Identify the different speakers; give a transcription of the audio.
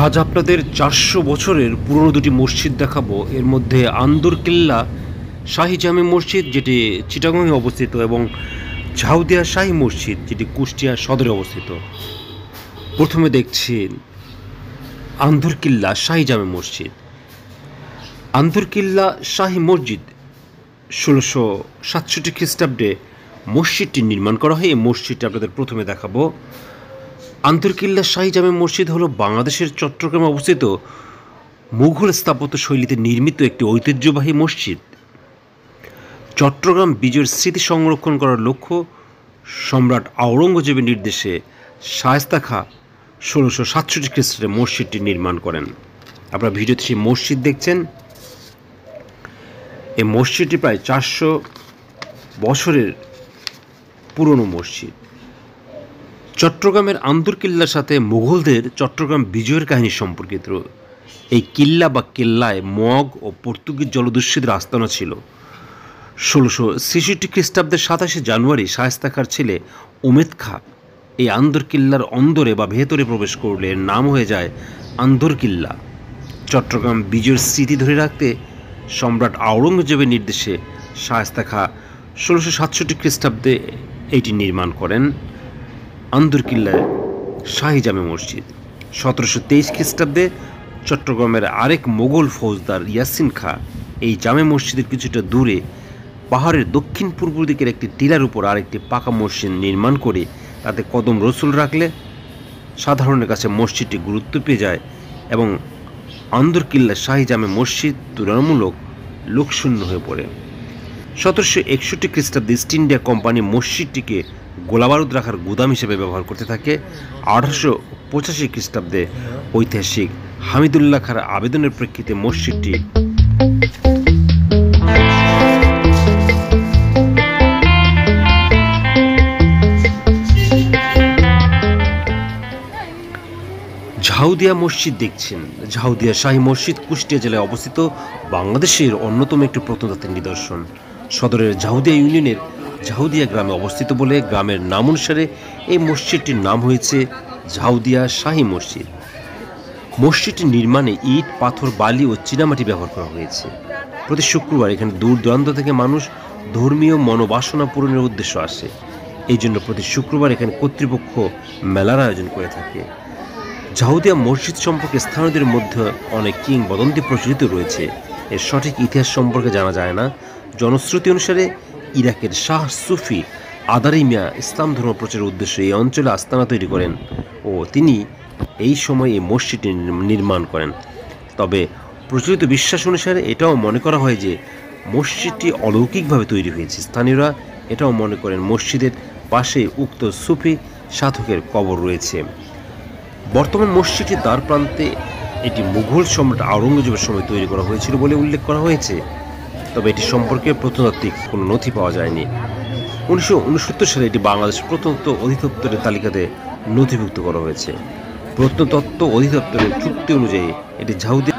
Speaker 1: আজ আপনাদের ৪০০ বছরের পুরনো দুটি মসজিদ দেখাবো। এর মধ্যে আন্দরকিল্লা শাহী জামে মসজিদ, যেটি চিটাগংয়ে অবস্থিত, এবং ঝাউদিয়া শাহী মসজিদ, যেটি কুষ্টিয়া সদরে অবস্থিত। প্রথমে দেখছি আন্দরকিল্লা শাহী জামে মসজিদ। আন্দরকিল্লা শাহী মসজিদ ১৬৬৭ খ্রিস্টাব্দে মসজিদটি নির্মাণ করা হয়। এই মসজিদটি আপনাদের প্রথমে দেখাবো। আন্দরকিল্লা শাহী জামে মসজিদ হল বাংলাদেশের চট্টগ্রামে অবস্থিত মুঘল স্থাপত্য শৈলীতে নির্মিত একটি ঐতিহ্যবাহী মসজিদ। চট্টগ্রাম বিজয়ের স্মৃতি সংরক্ষণ করার লক্ষ্য সম্রাট আওরঙ্গজেবের নির্দেশে শায়েস্তা খাঁ ১৬৬৭ খ্রিস্টাব্দে মসজিদটি নির্মাণ করেন। আপনারা ভিডিওতে সেই মসজিদ দেখছেন। এই মসজিদটি প্রায় ৪০০ বছরের পুরনো মসজিদ। চট্টগ্রামের আন্দরকিল্লার সাথে মুঘলদের চট্টগ্রাম বিজয়ের কাহিনী সম্পর্কিত। এই কিল্লা বা কেল্লায় মগ ও পর্তুগিজ জলদস্যুদের আস্তানা ছিল। ১৬৬৬ খ্রিস্টাব্দের ২৭শে জানুয়ারি শায়েস্তা খাঁর ছেলে উমেদ খাঁ এই আন্দরকিল্লার অন্দরে বা ভেতরে প্রবেশ করলে এর নাম হয়ে যায় আন্দরকিল্লা। চট্টগ্রাম বিজয়ের স্মৃতি ধরে রাখতে সম্রাট আওরঙ্গজেবের নির্দেশে শায়েস্তা খাঁ ১৬৬৭ খ্রিস্টাব্দে এটি নির্মাণ করেন। আন্দরকিল্লায় শাহী জামে মসজিদ ১৭২৩ খ্রিস্টাব্দে চট্টগ্রামের আরেক মোগল ফৌজদার ইয়াসিন খাঁ এই জামে মসজিদের কিছুটা দূরে পাহাড়ের দক্ষিণ পূর্ব দিকের একটি টিলার উপর আরেকটি পাকা মসজিদ নির্মাণ করে তাতে কদম রসুল রাখলে সাধারণের কাছে মসজিদটি গুরুত্ব পেয়ে যায় এবং আন্দরকিল্লা শাহী জামে মসজিদ তুলনামূলক লোকশূন্য হয়ে পড়ে। ১৭৬১ খ্রিস্টাব্দে ইস্ট ইন্ডিয়া কোম্পানি মসজিদটিকে গোলাবারুদ রাখার গুদাম হিসেবে ব্যবহার করতে থাকে। ১৮৮৫ খ্রিস্টাব্দে ঐতিহাসিক হামিদুল্লাহ খাঁর আবেদনের প্রেক্ষিতে মসজিদটি ঝাউদিয়া মসজিদ দেখছেন। ঝাউদিয়া শাহী মসজিদ কুষ্টিয়া জেলায় অবস্থিত বাংলাদেশের অন্যতম একটি প্রত্নতাত্ত্বিক নিদর্শন। সদরের ঝাউদিয়া ইউনিয়নের ঝাউদিয়া গ্রামে অবস্থিত বলে গ্রামের নাম অনুসারে এই মসজিদটির নাম হয়েছে ঝাউদিয়া শাহী মসজিদ। মসজিদটির নির্মাণে ইট, পাথর, বালি ও চীনামাটি ব্যবহার করা হয়েছে। প্রতি শুক্রবার এখানে দূর দূরান্ত থেকে মানুষ ধর্মীয় মনোবাসনা পূরণের উদ্দেশ্য আসে। এই জন্য প্রতি শুক্রবার এখানে কর্তৃপক্ষ মেলার আয়োজন করে থাকে। ঝাউদিয়া মসজিদ সম্পর্কে স্থানীয়দের মধ্যে অনেক কিংবদন্তি প্রচলিত রয়েছে। এর সঠিক ইতিহাস সম্পর্কে জানা যায় না। জনশ্রুতি অনুসারে ইরাকের শাহ সুফি আদারি মিয়া ইসলাম ধর্ম প্রচারের উদ্দেশ্যে এই অঞ্চলে আস্তানা তৈরি করেন ও তিনি এই সময় এই মসজিদটি নির্মাণ করেন। তবে প্রচলিত বিশ্বাস অনুসারে এটাও মনে করা হয় যে মসজিদটি অলৌকিকভাবে তৈরি হয়েছে। স্থানীয়রা এটাও মনে করেন মসজিদের পাশে উক্ত সুফি সাধকের কবর রয়েছে। বর্তমান মসজিদটির দ্বার প্রান্তে এটি মুঘল সম্রাট আওরঙ্গজেবের সময় তৈরি করা হয়েছিল বলে উল্লেখ করা হয়েছে। তবে এটি সম্পর্কে প্রত্নতাত্ত্বিক কোনো নথি পাওয়া যায়নি। ১৯৬৯ সালে এটি বাংলাদেশ প্রত্নতত্ত্ব অধিদপ্তরের তালিকাতে নথিভুক্ত করা হয়েছে। প্রত্নতত্ত্ব অধিদপ্তরের চুক্তি অনুযায়ী এটি ঝাউদিয়া